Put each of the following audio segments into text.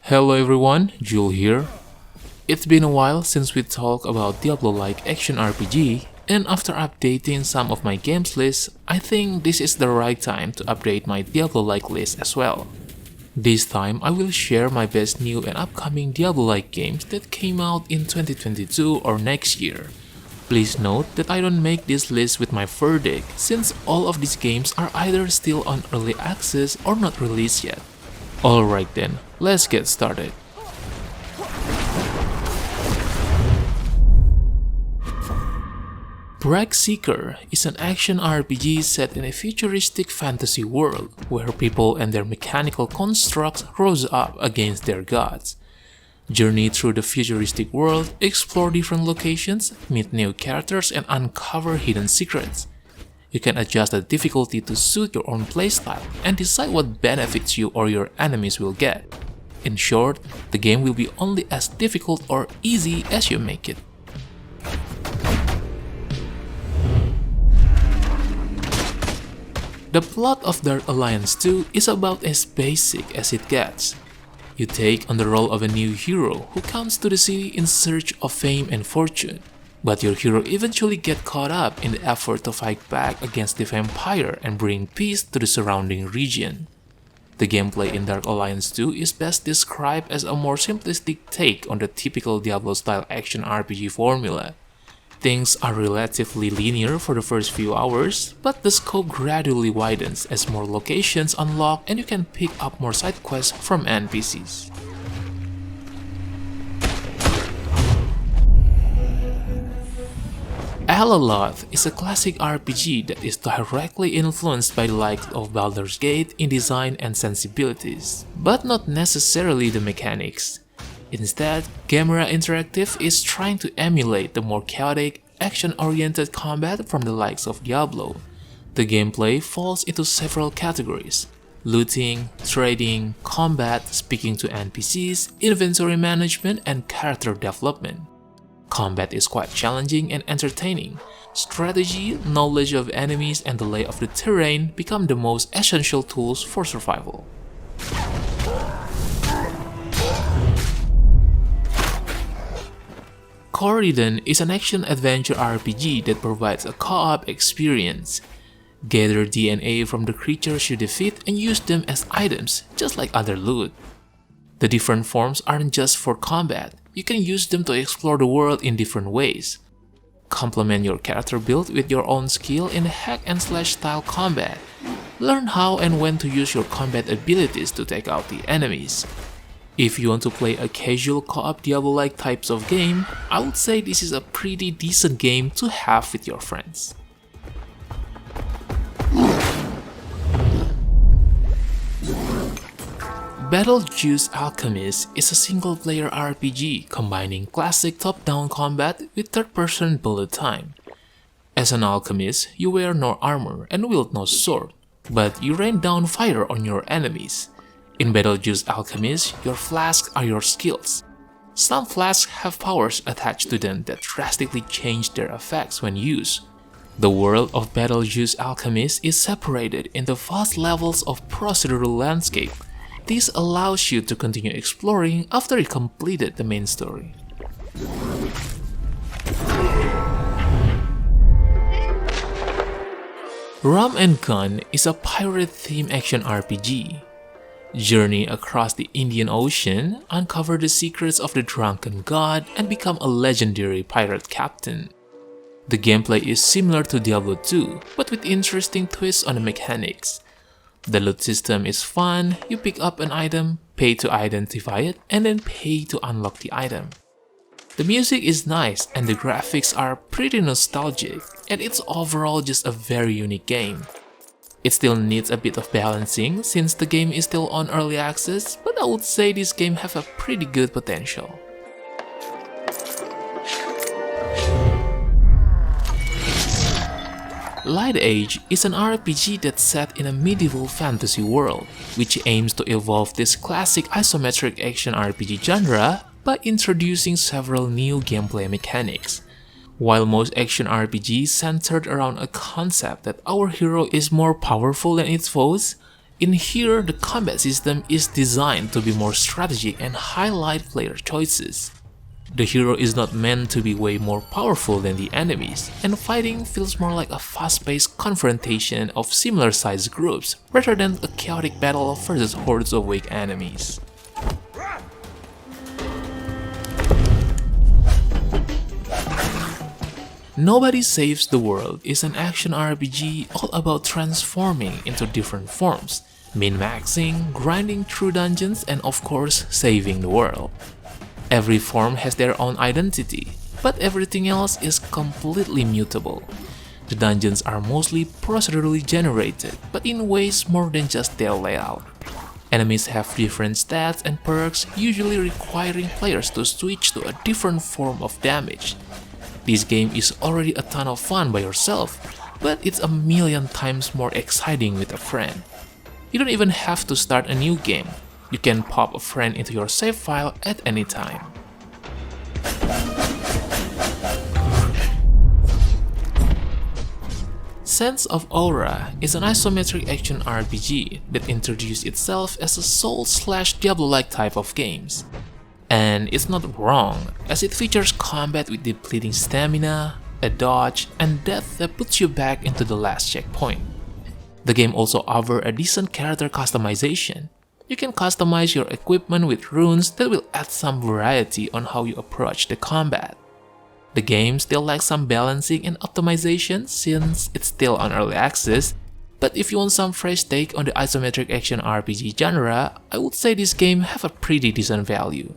Hello everyone, Jul here. It's been a while since we talked about Diablo-like action RPG, and after updating some of my games list, I think this is the right time to update my Diablo-like list as well. This time, I will share my best new and upcoming Diablo-like games that came out in 2022 or next year. Please note that I don't make this list with my verdict, since all of these games are either still on early access or not released yet. Alright then, let's get started. BrightSeeker is an action RPG set in a futuristic fantasy world where people and their mechanical constructs rose up against their gods. Journey through the futuristic world, explore different locations, meet new characters, and uncover hidden secrets. You can adjust the difficulty to suit your own playstyle and decide what benefits you or your enemies will get. In short, the game will be only as difficult or easy as you make it. The plot of Dark Alliance 2 is about as basic as it gets. You take on the role of a new hero who comes to the city in search of fame and fortune. But your hero eventually gets caught up in the effort to fight back against the vampire and bring peace to the surrounding region. The gameplay in Dark Alliance 2 is best described as a more simplistic take on the typical Diablo-style action RPG formula. Things are relatively linear for the first few hours, but the scope gradually widens as more locations unlock and you can pick up more side quests from NPCs. Alaloth is a classic RPG that is directly influenced by the likes of Baldur's Gate in design and sensibilities, but not necessarily the mechanics. Instead, Gamera Interactive is trying to emulate the more chaotic, action-oriented combat from the likes of Diablo. The gameplay falls into several categories: looting, trading, combat, speaking to NPCs, inventory management, and character development. Combat is quite challenging and entertaining. Strategy, knowledge of enemies, and the lay of the terrain become the most essential tools for survival. Coridden is an action-adventure RPG that provides a co-op experience. Gather DNA from the creatures you defeat and use them as items, just like other loot. The different forms aren't just for combat. You can use them to explore the world in different ways. Complement your character build with your own skill in hack-and-slash style combat. Learn how and when to use your combat abilities to take out the enemies. If you want to play a casual co-op Diablo-like types of game, I would say this is a pretty decent game to have with your friends. BattleJuice Alchemist is a single-player RPG combining classic top-down combat with third-person bullet time. As an alchemist, you wear no armor and wield no sword, but you rain down fire on your enemies. In BattleJuice Alchemist, your flasks are your skills. Some flasks have powers attached to them that drastically change their effects when used. The world of BattleJuice Alchemist is separated into vast levels of procedural landscape. This allows you to continue exploring after you completed the main story. Rum Gun is a pirate-themed action RPG. Journey across the Indian Ocean, uncover the secrets of the drunken god, and become a legendary pirate captain. The gameplay is similar to Diablo 2, but with interesting twists on the mechanics. The loot system is fun. You pick up an item, pay to identify it, and then pay to unlock the item. The music is nice and the graphics are pretty nostalgic, and it's overall just a very unique game. It still needs a bit of balancing since the game is still on early access, but I would say this game has a pretty good potential. Lightedge is an RPG that's set in a medieval fantasy world, which aims to evolve this classic isometric action RPG genre by introducing several new gameplay mechanics. While most action RPGs centered around a concept that our hero is more powerful than its foes, In here, the combat system is designed to be more strategic and highlight player choices. The hero is not meant to be way more powerful than the enemies, and fighting feels more like a fast-paced confrontation of similar-sized groups rather than a chaotic battle versus hordes of weak enemies. Nobody Saves the World is an action RPG all about transforming into different forms, min-maxing, grinding through dungeons, and of course, saving the world. Every form has their own identity, but everything else is completely mutable. The dungeons are mostly procedurally generated, but in ways more than just their layout. Enemies have different stats and perks, usually requiring players to switch to a different form of damage. This game is already a ton of fun by yourself, but it's a million times more exciting with a friend. You don't even have to start a new game. You can pop a friend into your save file at any time. Sense of Aura is an isometric action RPG that introduced itself as a Soul/Diablo-like type of games. And it's not wrong, as it features combat with depleting stamina, a dodge, and death that puts you back into the last checkpoint. The game also offers a decent character customization. You can customize your equipment with runes that will add some variety on how you approach the combat. The game still lacks some balancing and optimization since it's still on early access, but if you want some fresh take on the isometric action RPG genre, I would say this game have a pretty decent value.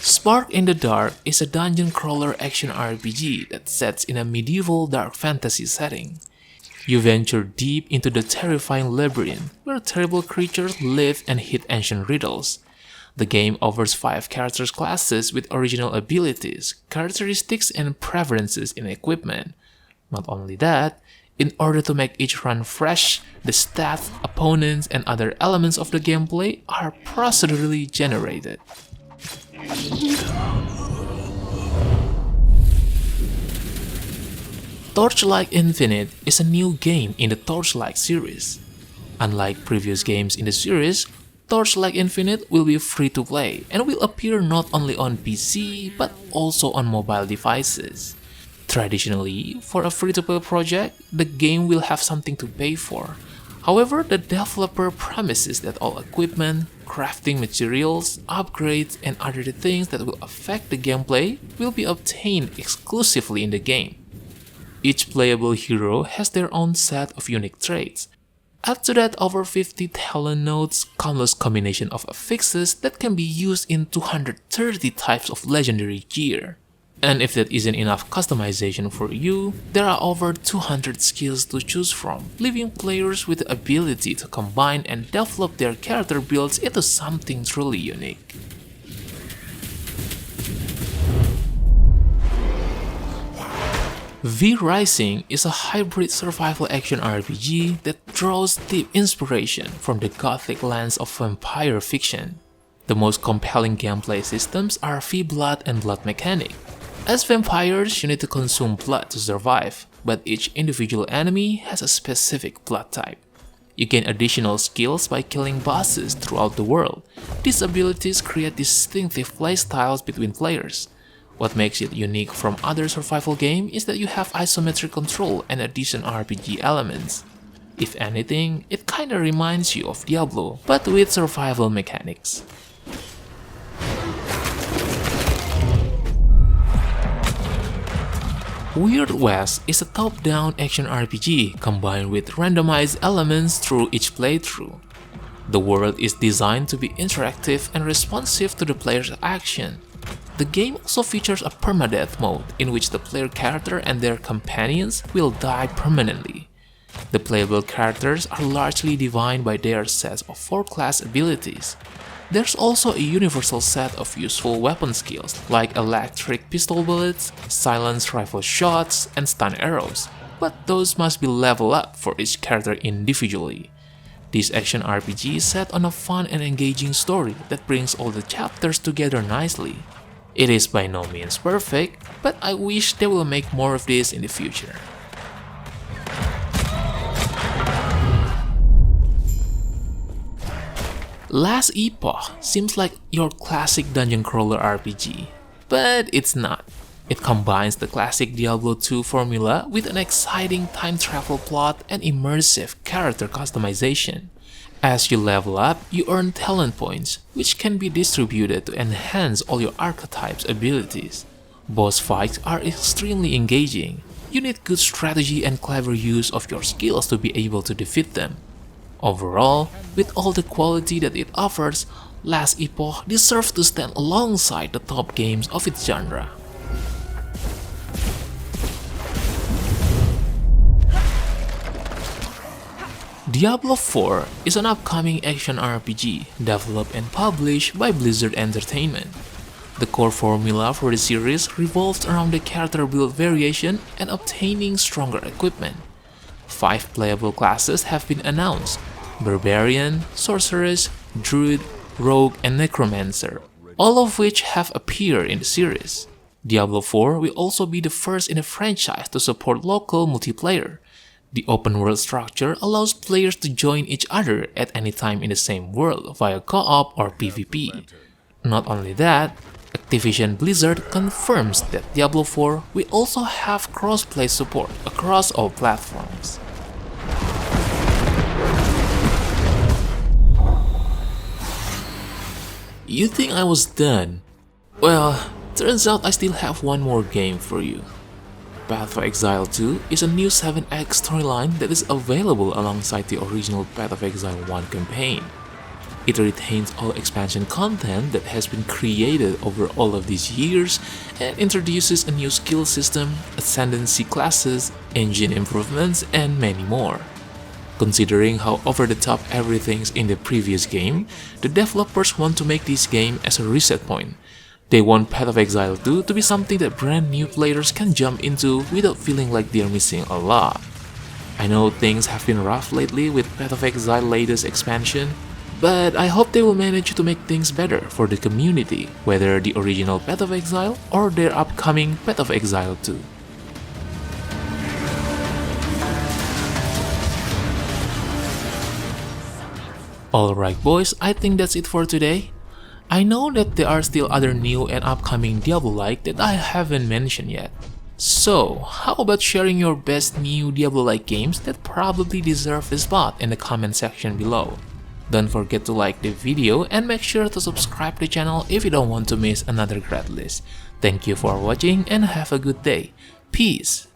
Spark in the Dark is a dungeon crawler action RPG that sets in a medieval dark fantasy setting. You venture deep into the terrifying labyrinth where terrible creatures live and hit ancient riddles. The game offers 5 characters classes with original abilities, characteristics, and preferences in equipment. Not only that, in order to make each run fresh, the stats, opponents, and other elements of the gameplay are procedurally generated. Torchlight Infinite is a new game in the Torchlight series. Unlike previous games in the series, Torchlight Infinite will be free to play and will appear not only on PC but also on mobile devices. Traditionally, for a free-to-play project, the game will have something to pay for. However, the developer promises that all equipment, crafting materials, upgrades, and other things that will affect the gameplay will be obtained exclusively in the game. Each playable hero has their own set of unique traits. Add to that over 50 talent nodes, countless combinations of affixes that can be used in 230 types of legendary gear. And if that isn't enough customization for you, there are over 200 skills to choose from, leaving players with the ability to combine and develop their character builds into something truly unique. V Rising is a hybrid survival action RPG that draws deep inspiration from the gothic lens of vampire fiction. The most compelling gameplay systems are V-Blood and Blood mechanic. As vampires, you need to consume blood to survive, but each individual enemy has a specific blood type. You gain additional skills by killing bosses throughout the world. These abilities create distinctive playstyles between players. What makes it unique from other survival games is that you have isometric control and decent RPG elements. If anything, it kinda reminds you of Diablo, but with survival mechanics. Weird West is a top-down action RPG combined with randomized elements through each playthrough. The world is designed to be interactive and responsive to the player's action. The game also features a permadeath mode in which the player character and their companions will die permanently. The playable characters are largely defined by their sets of 4 class abilities. There's also a universal set of useful weapon skills like electric pistol bullets, silenced rifle shots, and stun arrows, but those must be leveled up for each character individually. This action RPG is set on a fun and engaging story that brings all the chapters together nicely. It is by no means perfect, but I wish they will make more of this in the future. Last Epoch seems like your classic dungeon crawler RPG, but it's not. It combines the classic Diablo II formula with an exciting time travel plot and immersive character customization. As you level up, you earn talent points, which can be distributed to enhance all your archetypes' abilities. Boss fights are extremely engaging. You need good strategy and clever use of your skills to be able to defeat them. Overall, with all the quality that it offers, Last Epoch deserves to stand alongside the top games of its genre. Diablo IV is an upcoming action RPG developed and published by Blizzard Entertainment. The core formula for the series revolves around the character build variation and obtaining stronger equipment. 5 playable classes have been announced: Barbarian, Sorceress, Druid, Rogue, and Necromancer, all of which have appeared in the series. Diablo IV will also be the first in the franchise to support local multiplayer. The open world structure allows players to join each other at any time in the same world via co-op or PvP. Not only that, Activision Blizzard confirms that Diablo IV will also have cross-play support across all platforms. You think I was done? Well, turns out I still have one more game for you. Path of Exile 2 is a new 7-act storyline that is available alongside the original Path of Exile 1 campaign. It retains all expansion content that has been created over all of these years and introduces a new skill system, ascendancy classes, engine improvements, and many more. Considering how over-the-top everything's in the previous game, the developers want to make this game as a reset point. They want Path of Exile 2 to be something that brand new players can jump into without feeling like they're missing a lot. I know things have been rough lately with Path of Exile latest expansion, but I hope they will manage to make things better for the community, whether the original Path of Exile or their upcoming Path of Exile 2. Alright boys, I think that's it for today. I know that there are still other new and upcoming Diablo-like that I haven't mentioned yet. So, how about sharing your best new Diablo-like games that probably deserve a spot in the comment section below? Don't forget to like the video and make sure to subscribe to the channel if you don't want to miss another great list. Thank you for watching and have a good day. Peace!